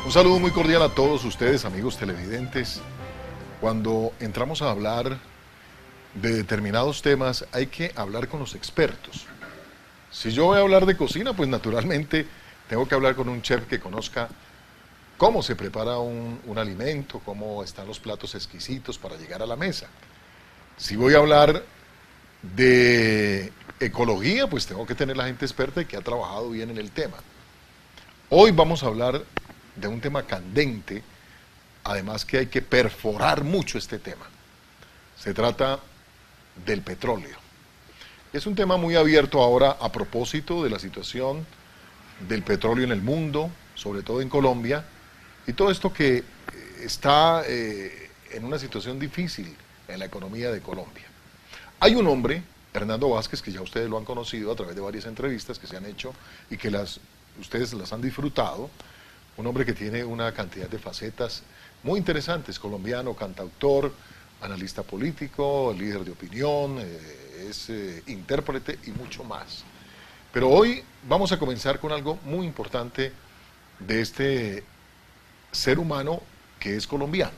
Un saludo muy cordial a todos ustedes, amigos televidentes. Cuando entramos a hablar de determinados temas, hay que hablar con los expertos. Si yo voy a hablar de cocina, pues naturalmente tengo que hablar con un chef que conozca cómo se prepara un alimento, cómo están los platos exquisitos para llegar a la mesa. Si voy a hablar de ecología, pues tengo que tener la gente experta y que ha trabajado bien en el tema. Hoy vamos a hablar de un tema candente, además que hay que perforar mucho este tema. Se trata del petróleo. Es un tema muy abierto ahora a propósito de la situación del petróleo en el mundo, sobre todo en Colombia, y todo esto que está en una situación difícil en la economía de Colombia. Hay un hombre, Hernando Vázquez, que ya ustedes lo han conocido a través de varias entrevistas que se han hecho y que ustedes las han disfrutado. Un hombre que tiene una cantidad de facetas muy interesantes, colombiano, cantautor, analista político, líder de opinión, es intérprete y mucho más. Pero hoy vamos a comenzar con algo muy importante de este ser humano que es colombiano.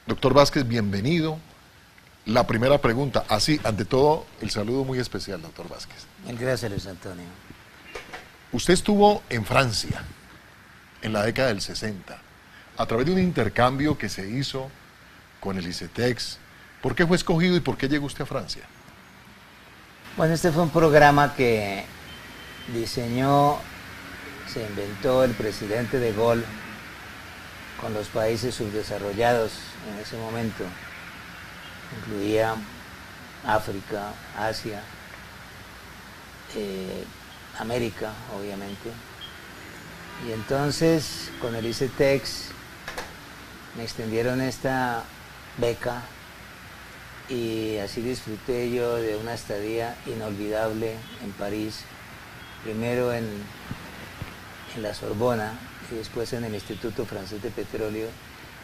Doctor Vázquez, bienvenido. La primera pregunta, así, ante todo, el saludo muy especial, doctor Vázquez. Gracias, Luis Antonio. Usted estuvo en Francia en la década del 60, a través de un intercambio que se hizo con el ICETEX. ¿Por qué fue escogido y por qué llegó usted a Francia? Bueno, este fue un programa que diseñó, se inventó el presidente de Gaulle con los países subdesarrollados en ese momento. Incluía África, Asia, América, obviamente. Y entonces, con el ICETEX, me extendieron esta beca y así disfruté yo de una estadía inolvidable en París, primero en la Sorbona y después en el Instituto Francés de Petróleo,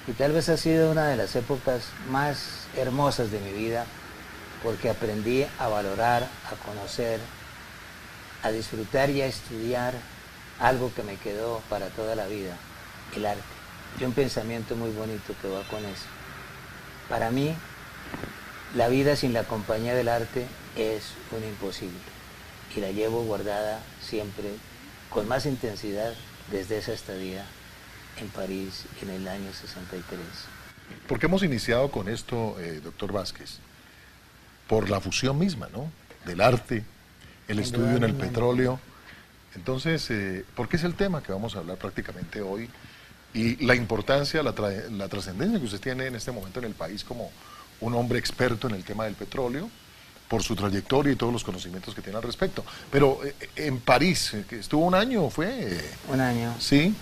y tal vez ha sido una de las épocas más hermosas de mi vida, porque aprendí a valorar, a conocer, a disfrutar y a estudiar algo que me quedó para toda la vida, el arte. Y un pensamiento muy bonito que va con eso. Para mí, la vida sin la compañía del arte es un imposible, y la llevo guardada siempre con más intensidad desde esa estadía en París en el año 63. ¿Por qué hemos iniciado con esto, doctor Vázquez? Por la fusión misma, ¿no? Del arte, el estudio en el petróleo. Entonces, ¿por qué es el tema que vamos a hablar prácticamente hoy? Y la importancia, la trascendencia que usted tiene en este momento en el país como un hombre experto en el tema del petróleo, por su trayectoria y todos los conocimientos que tiene al respecto. Pero en París, que estuvo un año, ¿fue? Un año. Sí.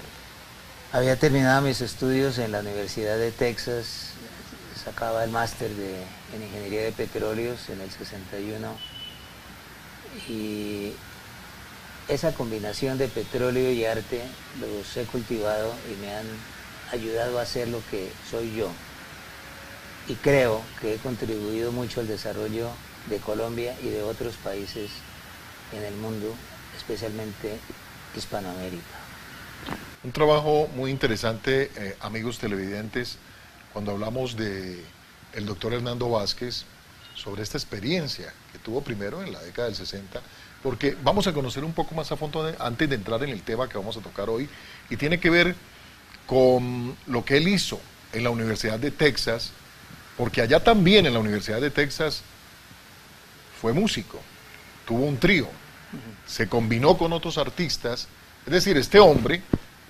Había terminado mis estudios en la Universidad de Texas, sacaba el máster en Ingeniería de Petróleos en el 61, y esa combinación de petróleo y arte los he cultivado y me han ayudado a ser lo que soy yo. Y creo que he contribuido mucho al desarrollo de Colombia y de otros países en el mundo, especialmente Hispanoamérica. Un trabajo muy interesante, amigos televidentes, cuando hablamos de el doctor Hernando Vázquez, sobre esta experiencia que tuvo primero en la década del 60, porque vamos a conocer un poco más a fondo antes de entrar en el tema que vamos a tocar hoy, y tiene que ver con lo que él hizo en la Universidad de Texas, porque allá también en la Universidad de Texas fue músico, tuvo un trío, se combinó con otros artistas, es decir, este hombre,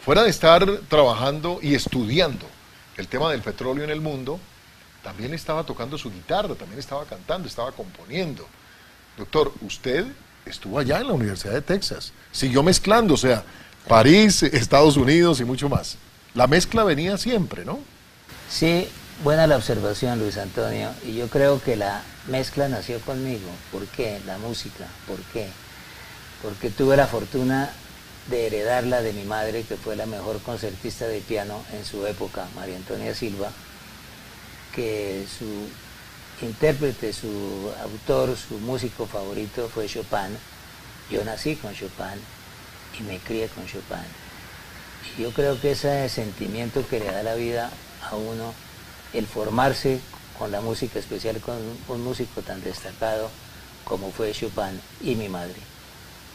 fuera de estar trabajando y estudiando el tema del petróleo en el mundo, también estaba tocando su guitarra, también estaba cantando, estaba componiendo. Doctor, usted estuvo allá en la Universidad de Texas, siguió mezclando, o sea, París, Estados Unidos y mucho más. La mezcla venía siempre, ¿no? Sí, buena la observación, Luis Antonio, y yo creo que la mezcla nació conmigo. ¿Por qué? La música, ¿por qué? Porque tuve la fortuna de heredarla de mi madre, que fue la mejor concertista de piano en su época, María Antonia Silva, que su intérprete, su autor, su músico favorito fue Chopin. Yo nací con Chopin y me crié con Chopin. Y yo creo que ese sentimiento que le da la vida a uno, el formarse con la música, especial con un músico tan destacado como fue Chopin y mi madre,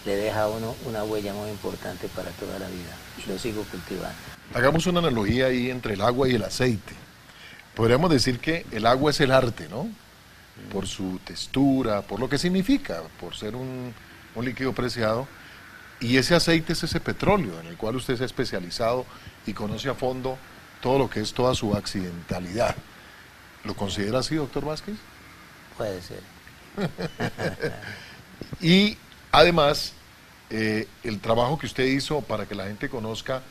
le deja a uno una huella muy importante para toda la vida y lo sigo cultivando. Hagamos una analogía ahí entre el agua y el aceite. Podríamos decir que el agua es el arte, ¿no? Por su textura, por lo que significa, por ser un líquido preciado. Y ese aceite es ese petróleo en el cual usted se ha especializado y conoce a fondo todo lo que es toda su accidentalidad. ¿Lo considera así, doctor Vázquez? Puede ser. Y además, el trabajo que usted hizo para que la gente conozca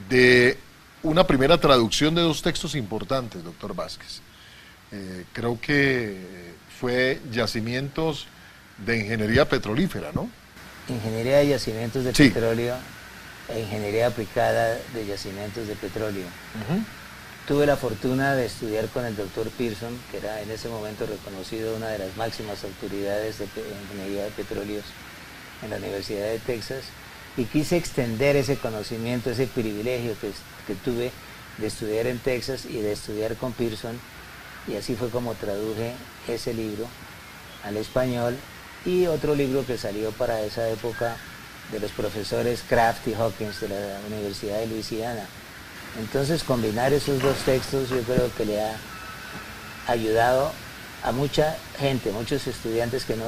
de una primera traducción de 2 textos importantes, doctor Vázquez. Creo que fue Yacimientos de Ingeniería Petrolífera, ¿no? Ingeniería de Yacimientos de Petróleo e Ingeniería Aplicada de Yacimientos de Petróleo. Tuve la fortuna de estudiar con el doctor Pearson, que era en ese momento reconocido una de las máximas autoridades de ingeniería de petróleos en la Universidad de Texas, y quise extender ese conocimiento, ese privilegio que tuve de estudiar en Texas y de estudiar con Pearson, y así fue como traduje ese libro al español y otro libro que salió para esa época de los profesores Kraft y Hawkins de la Universidad de Luisiana. Entonces combinar esos 2 textos yo creo que le ha ayudado a mucha gente, muchos estudiantes que no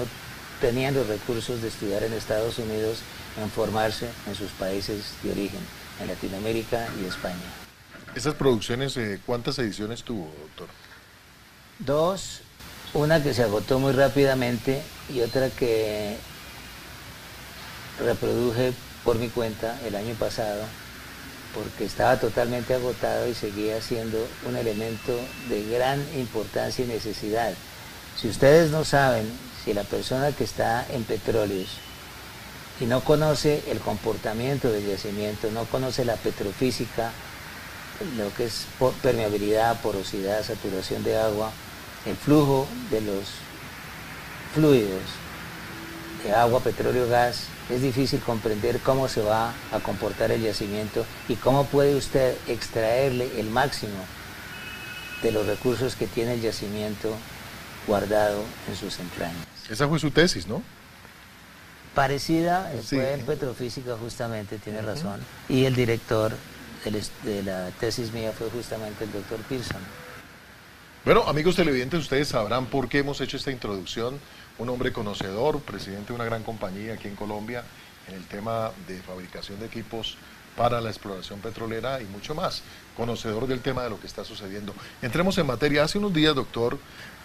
tenían los recursos de estudiar en Estados Unidos, en formarse en sus países de origen, en Latinoamérica y España. Esas producciones, ¿cuántas ediciones tuvo, doctor? 2, una que se agotó muy rápidamente y otra que reproduje por mi cuenta el año pasado, porque estaba totalmente agotado y seguía siendo un elemento de gran importancia y necesidad. Si ustedes no saben, si la persona que está en petróleos y no conoce el comportamiento del yacimiento, no conoce la petrofísica, lo que es permeabilidad, porosidad, saturación de agua, el flujo de los fluidos de agua, petróleo, gas, es difícil comprender cómo se va a comportar el yacimiento y cómo puede usted extraerle el máximo de los recursos que tiene el yacimiento guardado en sus entrañas. Esa fue su tesis, ¿no? Parecida, fue en petrofísica justamente, tiene razón. Y el director de la tesis mía fue justamente el doctor Pearson. Bueno, amigos televidentes, ustedes sabrán por qué hemos hecho esta introducción. Un hombre conocedor, presidente de una gran compañía aquí en Colombia, en el tema de fabricación de equipos para la exploración petrolera y mucho más. Conocedor del tema de lo que está sucediendo. Entremos en materia. Hace unos días, doctor,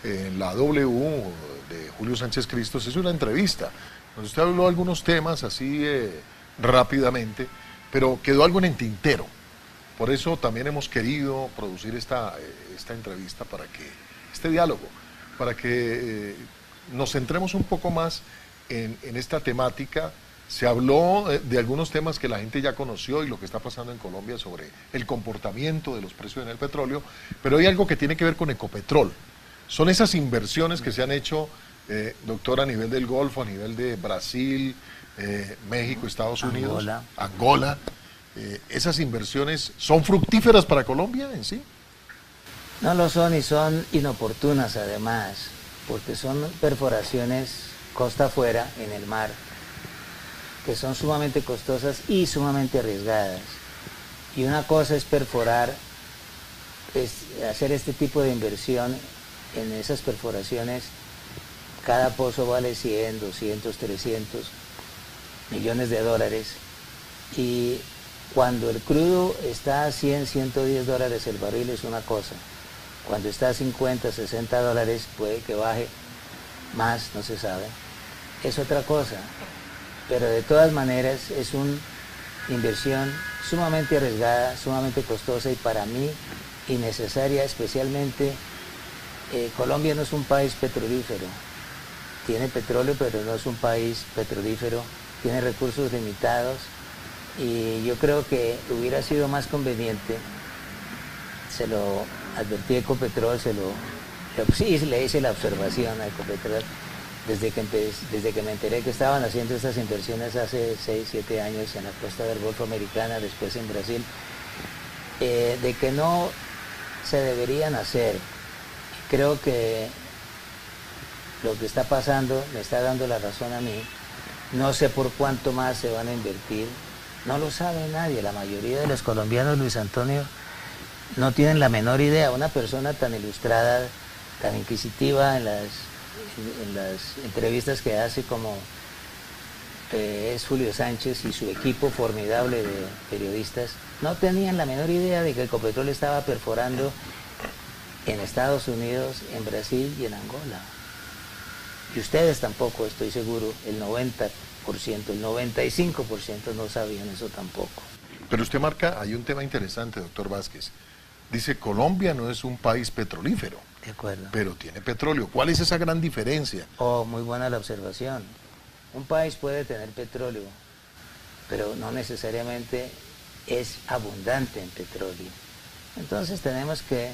en la W de Julio Sánchez Cristo se hizo una entrevista donde usted habló de algunos temas así rápidamente, pero quedó algo en el tintero. Por eso también hemos querido producir esta entrevista, para que este diálogo, para que nos centremos un poco más en esta temática. Se habló de algunos temas que la gente ya conoció y lo que está pasando en Colombia sobre el comportamiento de los precios en el petróleo, pero hay algo que tiene que ver con Ecopetrol. Son esas inversiones que se han hecho, doctor, a nivel del Golfo, a nivel de Brasil, México, Estados Unidos, Angola. ¿Esas inversiones son fructíferas para Colombia en sí? No lo son, y son inoportunas además, porque son perforaciones costa afuera en el mar, que son sumamente costosas y sumamente arriesgadas. Y una cosa es perforar, es hacer este tipo de inversión en esas perforaciones. Cada pozo vale 100, 200, 300 millones de dólares, y cuando el crudo está a 100, 110 dólares el barril es una cosa. Cuando está a 50, 60 dólares, puede que baje más, no se sabe, es otra cosa. Pero de todas maneras es una inversión sumamente arriesgada, sumamente costosa y para mí innecesaria, especialmente Colombia no es un país petrolífero. Tiene petróleo, pero no es un país petrolífero, tiene recursos limitados, y yo creo que hubiera sido más conveniente, se lo advertí a Ecopetrol, sí, le hice la observación a Ecopetrol, desde que me enteré que estaban haciendo estas inversiones hace 6, 7 años en la costa del Golfo Americana, después en Brasil, de que no se deberían hacer. Creo que lo que está pasando me está dando la razón a mí. No sé por cuánto más se van a invertir, no lo sabe nadie. La mayoría de los colombianos, Luis Antonio, no tienen la menor idea. Una persona tan ilustrada, tan inquisitiva en las entrevistas que hace, como es Julio Sánchez y su equipo formidable de periodistas, no tenían la menor idea de que Ecopetrol estaba perforando en Estados Unidos, en Brasil y en Angola. Y ustedes tampoco, estoy seguro, el 90%, el 95% no sabían eso tampoco. Pero usted marca, hay un tema interesante, doctor Vázquez. Dice, Colombia no es un país petrolífero. De acuerdo. Pero tiene petróleo. ¿Cuál es esa gran diferencia? Oh, muy buena la observación. Un país puede tener petróleo, pero no necesariamente es abundante en petróleo. Entonces tenemos que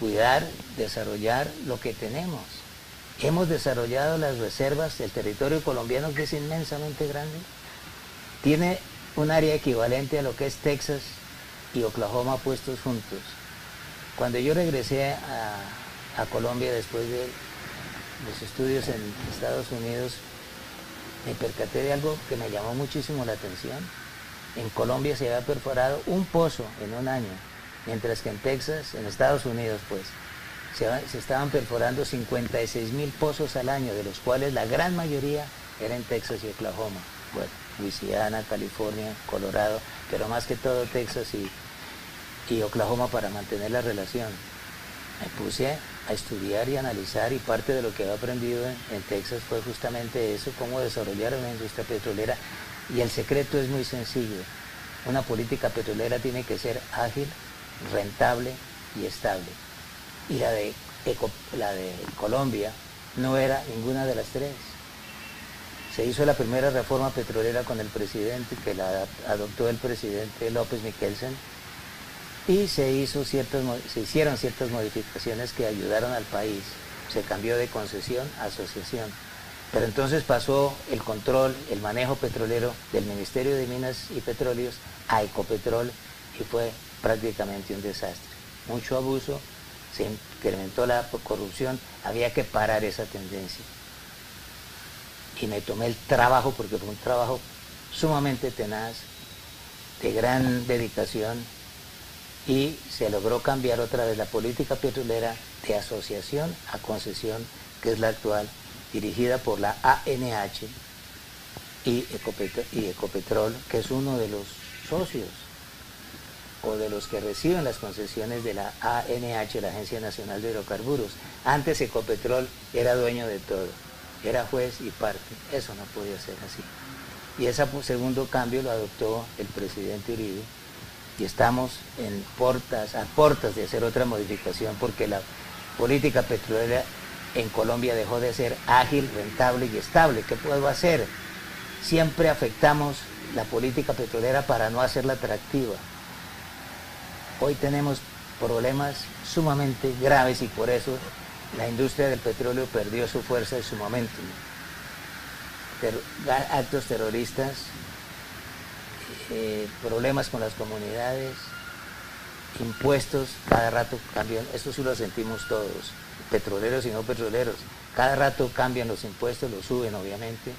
cuidar, desarrollar lo que tenemos. Hemos desarrollado las reservas del territorio colombiano, que es inmensamente grande. Tiene un área equivalente a lo que es Texas y Oklahoma puestos juntos. Cuando yo regresé a Colombia después de los estudios en Estados Unidos, me percaté de algo que me llamó muchísimo la atención. En Colombia se había perforado un pozo en un año, mientras que en Texas, en Estados Unidos, pues, se estaban perforando 56.000 pozos al año, de los cuales la gran mayoría era en Texas y Oklahoma. Bueno, Luisiana, California, Colorado, pero más que todo Texas y Oklahoma, para mantener la relación. Me puse a estudiar y analizar, y parte de lo que he aprendido en Texas fue justamente eso, cómo desarrollar una industria petrolera. Y el secreto es muy sencillo. Una política petrolera tiene que ser ágil, rentable y estable. Y la de Colombia no era ninguna de las tres. Se hizo la primera reforma petrolera con el presidente, que la adoptó el presidente López Miquelsen, y se hicieron ciertas modificaciones que ayudaron al país. Se cambió de concesión a asociación. Pero entonces pasó el control, el manejo petrolero del Ministerio de Minas y Petróleos a Ecopetrol, y fue prácticamente un desastre. Mucho abuso, se incrementó la corrupción, había que parar esa tendencia. Y me tomé el trabajo, porque fue un trabajo sumamente tenaz, de gran dedicación, y se logró cambiar otra vez la política petrolera de asociación a concesión, que es la actual, dirigida por la ANH y Ecopetrol, que es uno de los socios o de los que reciben las concesiones de la ANH, la Agencia Nacional de Hidrocarburos. Antes Ecopetrol era dueño de todo, era juez y parte. Eso no podía ser así. Y ese segundo cambio lo adoptó el presidente Uribe, y estamos a portas de hacer otra modificación, porque la política petrolera en Colombia dejó de ser ágil, rentable y estable. ¿Qué puedo hacer? Siempre afectamos la política petrolera para no hacerla atractiva. Hoy tenemos problemas sumamente graves, y por eso la industria del petróleo perdió su fuerza y su momentum. Actos terroristas, problemas con las comunidades, impuestos, cada rato cambian. Esto sí lo sentimos todos, petroleros y no petroleros. Cada rato cambian los impuestos, los suben obviamente.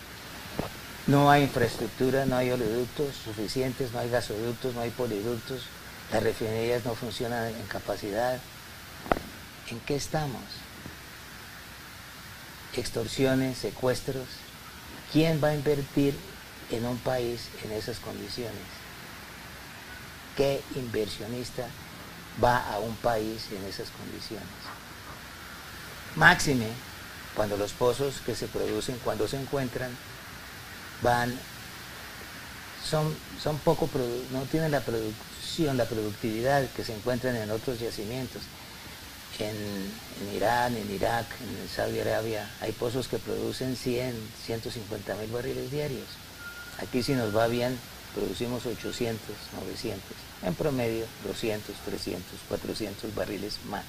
No hay infraestructura, no hay oleoductos suficientes, no hay gasoductos, no hay poliductos. Las refinerías no funcionan en capacidad. ¿En qué estamos? Extorsiones, secuestros. ¿Quién va a invertir en un país en esas condiciones? ¿Qué inversionista va a un país en esas condiciones? Máxime cuando los pozos que se producen, cuando se encuentran, son poco, no tienen la productividad que se encuentran en otros yacimientos. En Irán, en Irak, en Saudi Arabia, hay pozos que producen 100, 150.000 barriles diarios. Aquí, si nos va bien, producimos 800, 900, en promedio 200, 300, 400 barriles max.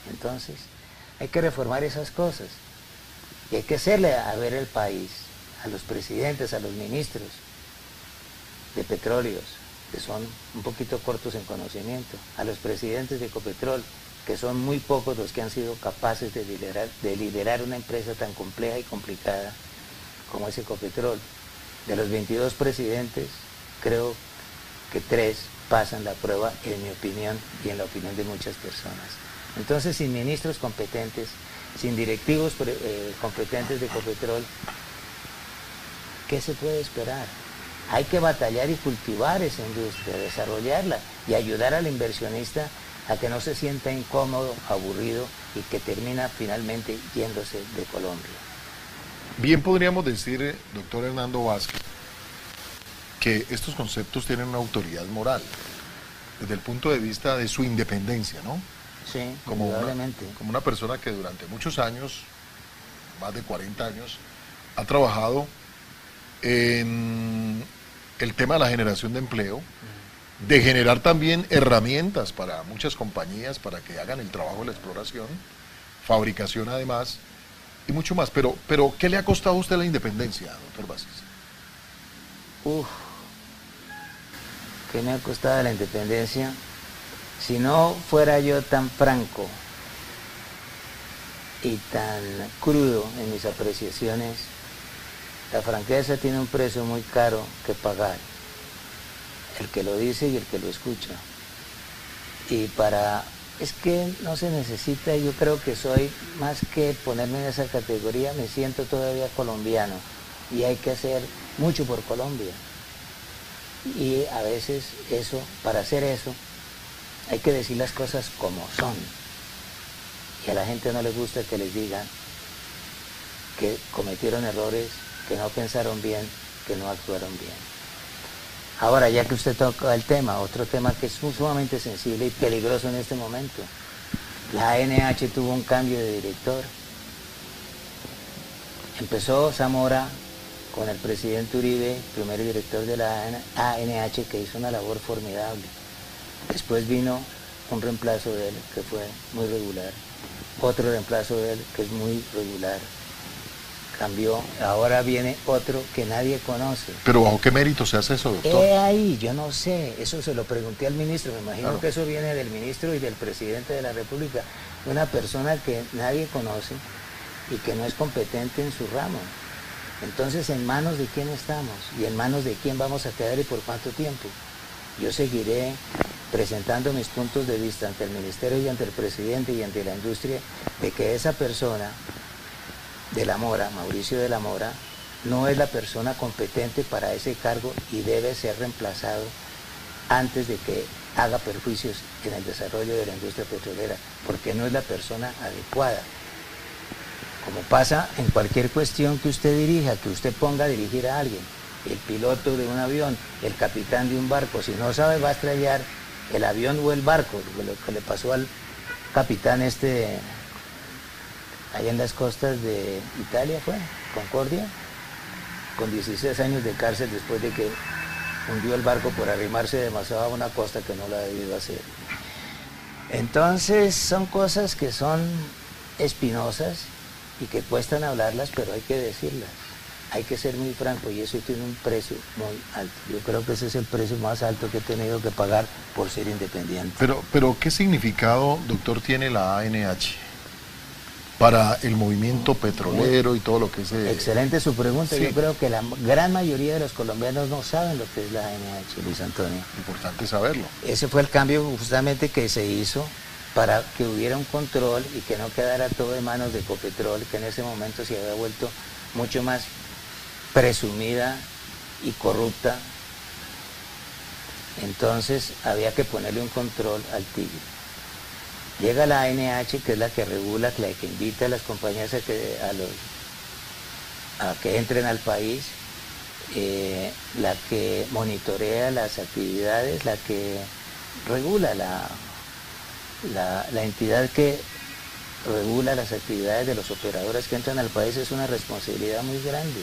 Entonces, hay que reformar esas cosas. Y hay que hacerle a ver el país, a los presidentes, a los ministros de petróleos, que son un poquito cortos en conocimiento, a los presidentes de Ecopetrol, que son muy pocos los que han sido capaces de liderar una empresa tan compleja y complicada como es Ecopetrol. De los 22 presidentes, creo que 3 pasan la prueba, en mi opinión y en la opinión de muchas personas. Entonces, sin ministros competentes, sin directivos competentes de Ecopetrol, ¿qué se puede esperar? Hay que batallar y cultivar esa industria, desarrollarla y ayudar al inversionista a que no se sienta incómodo, aburrido y que termina finalmente yéndose de Colombia. Bien podríamos decir, doctor Hernando Vázquez, que estos conceptos tienen una autoridad moral, desde el punto de vista de su independencia, ¿no? Sí, Como indudablemente. como una persona que durante muchos años, más de 40 años, ha trabajado en el tema de la generación de empleo, de generar también herramientas para muchas compañías para que hagan el trabajo de la exploración, fabricación además, y mucho más. Pero ¿qué le ha costado a usted la independencia, doctor Vázquez? ¿Qué me ha costado la independencia? Si no fuera yo tan franco y tan crudo en mis apreciaciones, la franqueza tiene un precio muy caro que pagar, el que lo dice y el que lo escucha. Es que no se necesita, yo creo que soy, más que ponerme en esa categoría, me siento todavía colombiano y hay que hacer mucho por Colombia. Y a veces para hacer eso, hay que decir las cosas como son. Y a la gente no le gusta que les digan que cometieron errores, que no pensaron bien, que no actuaron bien. Ahora, ya que usted toca el tema, otro tema que es sumamente sensible y peligroso en este momento. La ANH tuvo un cambio de director. Empezó Zamora con el presidente Uribe, primer director de la ANH, que hizo una labor formidable. Después vino un reemplazo de él que fue muy regular, otro reemplazo de él que es muy regular. Cambió, ahora viene otro que nadie conoce. ¿Pero bajo qué mérito se hace eso, doctor? Ahí, yo no sé, eso se lo pregunté al ministro, me imagino claro que eso viene del ministro y del presidente de la República, una persona que nadie conoce y que no es competente en su ramo. Entonces, ¿en manos de quién estamos? ¿Y en manos de quién vamos a quedar y por cuánto tiempo? Yo seguiré presentando mis puntos de vista ante el ministerio y ante el presidente y ante la industria de que esa persona de la Mora, Mauricio de la Mora, no es la persona competente para ese cargo y debe ser reemplazado antes de que haga perjuicios en el desarrollo de la industria petrolera, porque no es la persona adecuada. Como pasa en cualquier cuestión que usted dirija, que usted ponga a dirigir a alguien, el piloto de un avión, el capitán de un barco, si no sabe va a estrellar el avión o el barco, lo que le pasó al capitán allá en las costas de Italia fue, Concordia, con 16 años de cárcel después de que hundió el barco por arrimarse demasiado a una costa que no la ha debido hacer. Entonces son cosas que son espinosas y que cuestan hablarlas, pero hay que decirlas. Hay que ser muy franco y eso tiene un precio muy alto. Yo creo que ese es el precio más alto que he tenido que pagar por ser independiente. Pero ¿qué significado, doctor, tiene la ANH para el movimiento petrolero y todo lo que se... Excelente su pregunta. Sí. Yo creo que la gran mayoría de los colombianos no saben lo que es la ANH, Luis Antonio. Importante saberlo. Ese fue el cambio justamente que se hizo para que hubiera un control y que no quedara todo en manos de Ecopetrol, que en ese momento se había vuelto mucho más presumida y corrupta. Entonces había que ponerle un control al tigre. Llega la ANH, que es la que regula, la que invita a las compañías a que entren al país, la que monitorea las actividades, la que regula, la entidad que regula las actividades de los operadores que entran al país. Es una responsabilidad muy grande,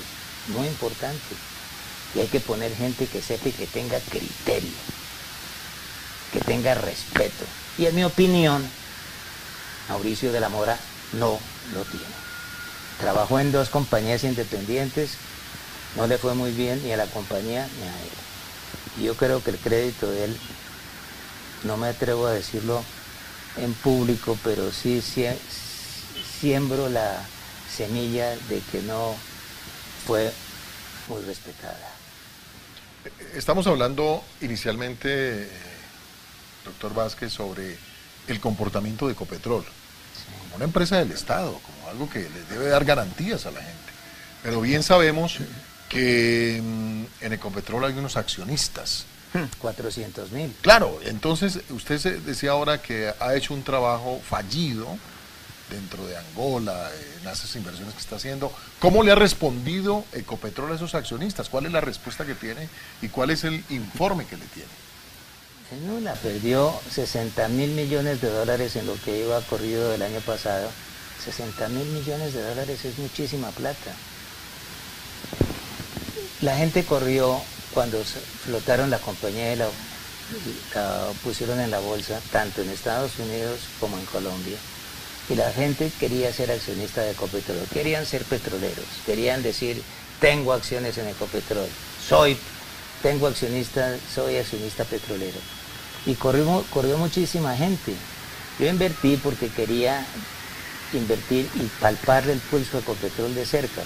muy importante. Y hay que poner gente que sepa y que tenga criterio, que tenga respeto. Y en mi opinión, Mauricio de la Mora no lo tiene. trabajó en 2 compañías independientes, no le fue muy bien ni a la compañía ni a él. Y yo creo que el crédito de él, no me atrevo a decirlo en público, pero sí siembro la semilla de que no fue muy respetada. Estamos hablando inicialmente, doctor Vázquez, sobre el comportamiento de Ecopetrol, como una empresa del Estado, como algo que les debe dar garantías a la gente. Pero bien sabemos que en Ecopetrol hay unos accionistas. 400.000. Claro, entonces usted decía ahora que ha hecho un trabajo fallido dentro de Angola, en esas inversiones que está haciendo. ¿Cómo le ha respondido Ecopetrol a esos accionistas? ¿Cuál es la respuesta que tiene y cuál es el informe que le tiene? Nula perdió 60.000 millones de dólares en lo que iba corrido del año pasado. 60.000 millones de dólares es muchísima plata. La gente corrió cuando flotaron la compañía y la pusieron en la bolsa, tanto en Estados Unidos como en Colombia. Y la gente quería ser accionista de Ecopetrol, querían ser petroleros, querían decir, tengo acciones en Ecopetrol, soy accionista petrolero. Y corrió muchísima gente. Yo invertí porque quería invertir y palparle el pulso a Ecopetrol de cerca.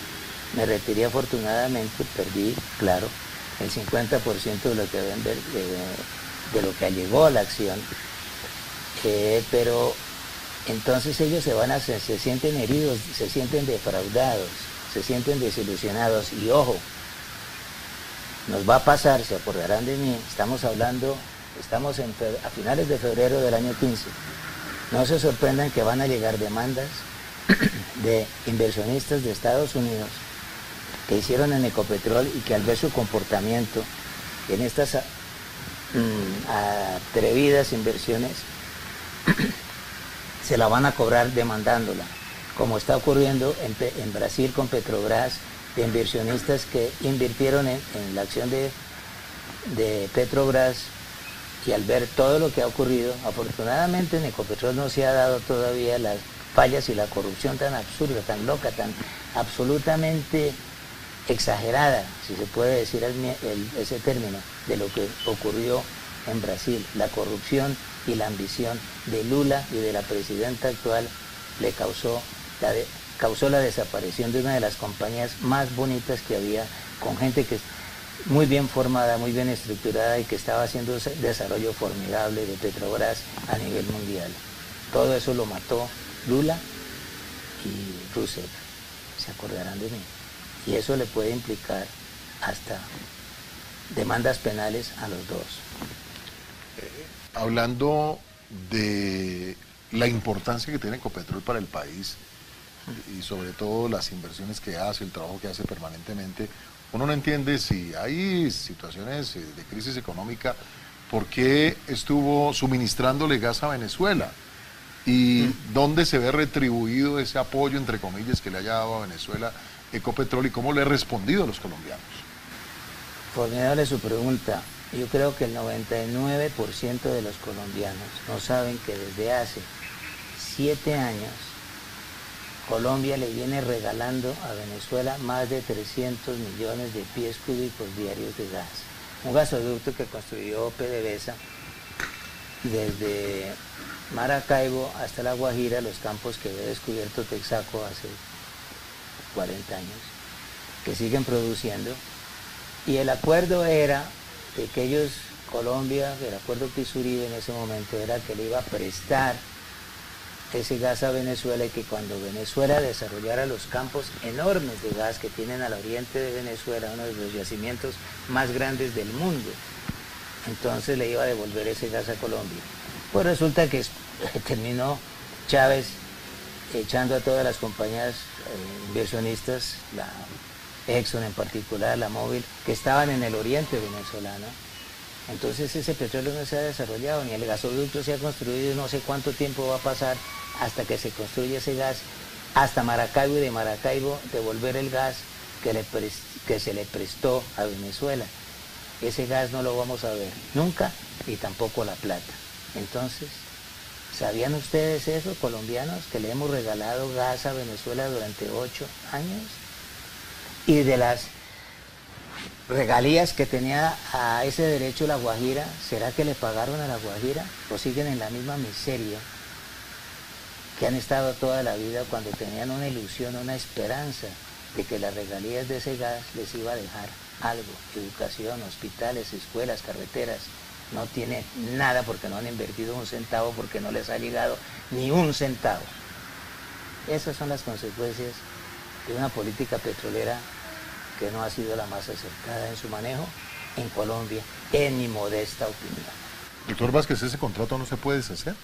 Me retiré afortunadamente, perdí, claro, el 50% de lo que llegó a la acción, pero entonces ellos se sienten heridos, se sienten defraudados, se sienten desilusionados. Y ojo, nos va a pasar, se acordarán de mí, estamos a finales de febrero del año 15. No se sorprendan que van a llegar demandas de inversionistas de Estados Unidos que hicieron en Ecopetrol y que al ver su comportamiento en estas atrevidas inversiones se la van a cobrar demandándola, como está ocurriendo en Brasil con Petrobras, de inversionistas que invirtieron en la acción de Petrobras, y al ver todo lo que ha ocurrido, afortunadamente en Ecopetrol no se ha dado todavía las fallas y la corrupción tan absurda, tan loca, tan absolutamente exagerada, si se puede decir ese término, de lo que ocurrió en Brasil. La corrupción y la ambición de Lula y de la presidenta actual le causó la desaparición de una de las compañías más bonitas que había, con gente que muy bien formada, muy bien estructurada y que estaba haciendo un desarrollo formidable de Petrobras a nivel mundial. Todo eso lo mató Lula y Rousseff, se acordarán de mí. Y eso le puede implicar hasta demandas penales a los dos. Hablando de la importancia que tiene Ecopetrol para el país y sobre todo las inversiones que hace, el trabajo que hace permanentemente, uno no entiende si hay situaciones de crisis económica, ¿por qué estuvo suministrándole gas a Venezuela? ¿Y dónde se ve retribuido ese apoyo, entre comillas, que le haya dado a Venezuela Ecopetrol y cómo le ha respondido a los colombianos? Formidable su pregunta. Yo creo que el 99% de los colombianos no saben que desde hace 7 años Colombia le viene regalando a Venezuela más de 300 millones de pies cúbicos diarios de gas. Un gasoducto que construyó PDVSA desde Maracaibo hasta La Guajira, los campos que había descubierto Texaco hace 40 años, que siguen produciendo. Y el acuerdo era de que ellos, Colombia, el acuerdo Piz-Uribe en ese momento era que le iba a prestar ese gas a Venezuela y que cuando Venezuela desarrollara los campos enormes de gas que tienen al oriente de Venezuela, uno de los yacimientos más grandes del mundo, entonces le iba a devolver ese gas a Colombia. Pues resulta que terminó Chávez echando a todas las compañías inversionistas, la Exxon en particular, la Móvil, que estaban en el oriente venezolano. Entonces ese petróleo no se ha desarrollado, ni el gasoducto se ha construido, no sé cuánto tiempo va a pasar hasta que se construya ese gas, hasta Maracaibo, y de Maracaibo devolver el gas que se le prestó a Venezuela. Ese gas no lo vamos a ver nunca, y tampoco la plata. Entonces ¿Sabían ustedes eso, colombianos, que le hemos regalado gas a Venezuela durante 8 años? Y de las regalías que tenía a ese derecho la Guajira, ¿será que le pagaron a la Guajira? ¿O siguen en la misma miseria que han estado toda la vida cuando tenían una ilusión, una esperanza de que las regalías de ese gas les iba a dejar algo? Educación, hospitales, escuelas, carreteras. No tiene nada porque no han invertido un centavo, porque no les ha llegado ni un centavo. Esas son las consecuencias de una política petrolera que no ha sido la más acertada en su manejo en Colombia, en mi modesta opinión. Doctor Vázquez, ¿ese contrato no se puede deshacer?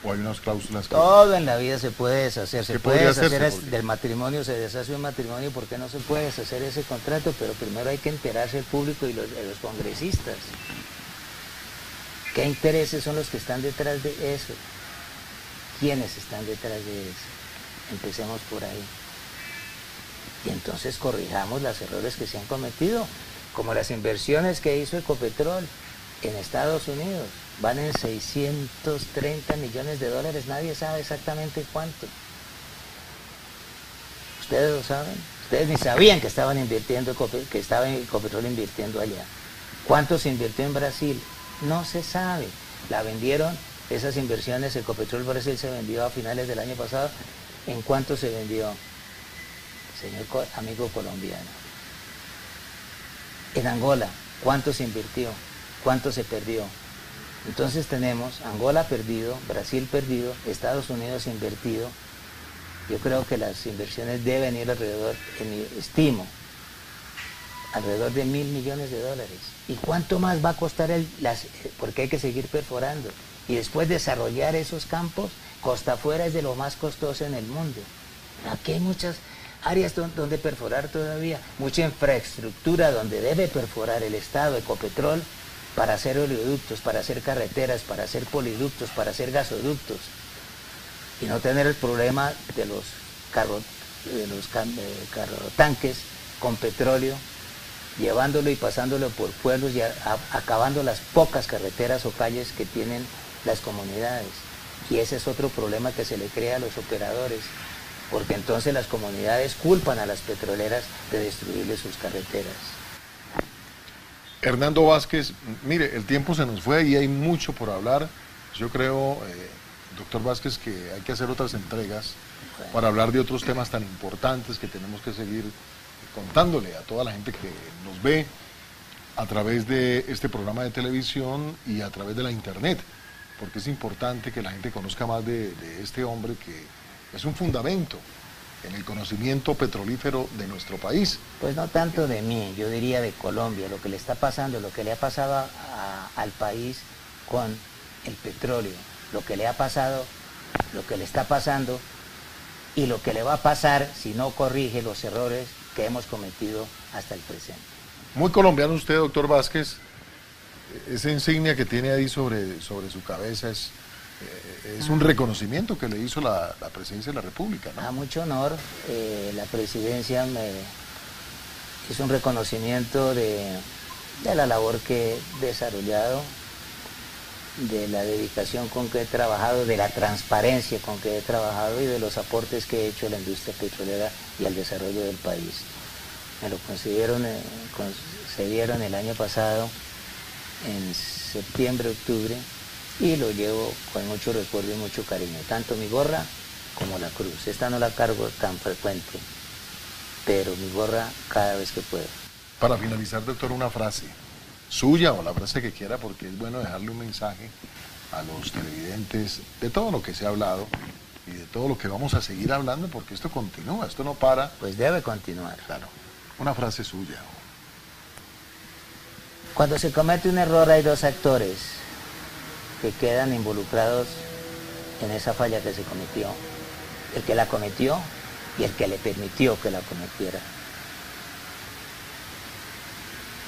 ¿O hay unas cláusulas que... Todo en la vida se puede deshacer. Se puede deshacer hacerse? del matrimonio, se deshace un matrimonio, ¿por qué no se puede deshacer ese contrato? Pero primero hay que enterarse el público y los congresistas. ¿Qué intereses son los que están detrás de eso? ¿Quiénes están detrás de eso? Empecemos por ahí. Y entonces corrijamos los errores que se han cometido, como las inversiones que hizo Ecopetrol en Estados Unidos. Van en 630 millones de dólares, nadie sabe exactamente cuánto. ¿Ustedes lo saben? Ustedes ni sabían que estaban invirtiendo, que estaba Ecopetrol invirtiendo allá. ¿Cuánto se invirtió en Brasil? No se sabe. La vendieron, esas inversiones, Ecopetrol Brasil se vendió a finales del año pasado. ¿En cuánto se vendió, señor amigo colombiano? En Angola, ¿cuánto se invirtió? ¿Cuánto se perdió? Entonces tenemos Angola perdido, Brasil perdido, Estados Unidos invertido. Yo creo que las inversiones deben ir alrededor, estimo, alrededor de $1.000 millones. ¿Y cuánto más va a costar porque hay que seguir perforando? Y después desarrollar esos campos, costa afuera es de lo más costoso en el mundo. Aquí hay muchas áreas donde perforar todavía, mucha infraestructura donde debe perforar el Estado, Ecopetrol, para hacer oleoductos, para hacer carreteras, para hacer poliductos, para hacer gasoductos. Y no tener el problema de los carrotanques con petróleo, llevándolo y pasándolo por pueblos y acabando las pocas carreteras o calles que tienen las comunidades. Y ese es otro problema que se le crea a los operadores, porque entonces las comunidades culpan a las petroleras de destruirles sus carreteras. Hernando Vázquez, mire, el tiempo se nos fue y hay mucho por hablar. Yo creo, doctor Vázquez, que hay que hacer otras entregas para hablar de otros temas tan importantes que tenemos que seguir contándole a toda la gente que nos ve a través de este programa de televisión y a través de la internet, porque es importante que la gente conozca más de este hombre que es un fundamento en el conocimiento petrolífero de nuestro país. Pues no tanto de mí, yo diría de Colombia, lo que le está pasando, lo que le ha pasado al país con el petróleo, lo que le ha pasado, lo que le está pasando y lo que le va a pasar si no corrige los errores que hemos cometido hasta el presente. Muy colombiano usted, doctor Vázquez. Esa insignia que tiene ahí sobre su cabeza es un reconocimiento que le hizo la presidencia de la República, ¿no? A mucho honor. La presidencia me hizo un reconocimiento de la labor que he desarrollado, de la dedicación con que he trabajado, de la transparencia con que he trabajado y de los aportes que he hecho a la industria petrolera y al desarrollo del país. Me lo concedieron el año pasado, en septiembre, octubre, y lo llevo con mucho recuerdo y mucho cariño, tanto mi gorra como la cruz. Esta no la cargo tan frecuente, pero mi gorra cada vez que puedo. Para finalizar, doctor, una frase suya o la frase que quiera, porque es bueno dejarle un mensaje a los televidentes de todo lo que se ha hablado y de todo lo que vamos a seguir hablando, porque esto continúa, esto no para. Pues debe continuar. Claro, una frase suya. Cuando se comete un error hay dos actores que quedan involucrados en esa falla que se cometió: el que la cometió y el que le permitió que la cometiera.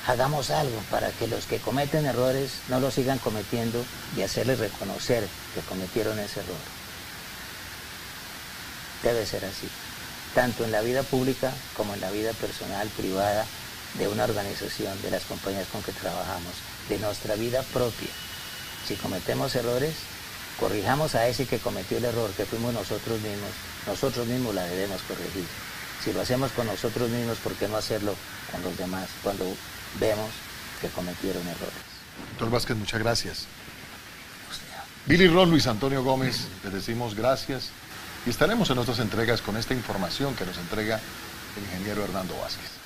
Hagamos algo para que los que cometen errores no lo sigan cometiendo y hacerles reconocer que cometieron ese error. Debe ser así, tanto en la vida pública como en la vida personal, privada, de una organización, de las compañías con que trabajamos, de nuestra vida propia. Si cometemos errores, corrijamos a ese que cometió el error, que fuimos nosotros mismos la debemos corregir. Si lo hacemos con nosotros mismos, ¿por qué no hacerlo con los demás cuando vemos que cometieron errores? Doctor Vázquez, muchas gracias. Billy Ron, Luis Antonio Gómez, les decimos gracias y estaremos en otras entregas con esta información que nos entrega el ingeniero Hernando Vázquez.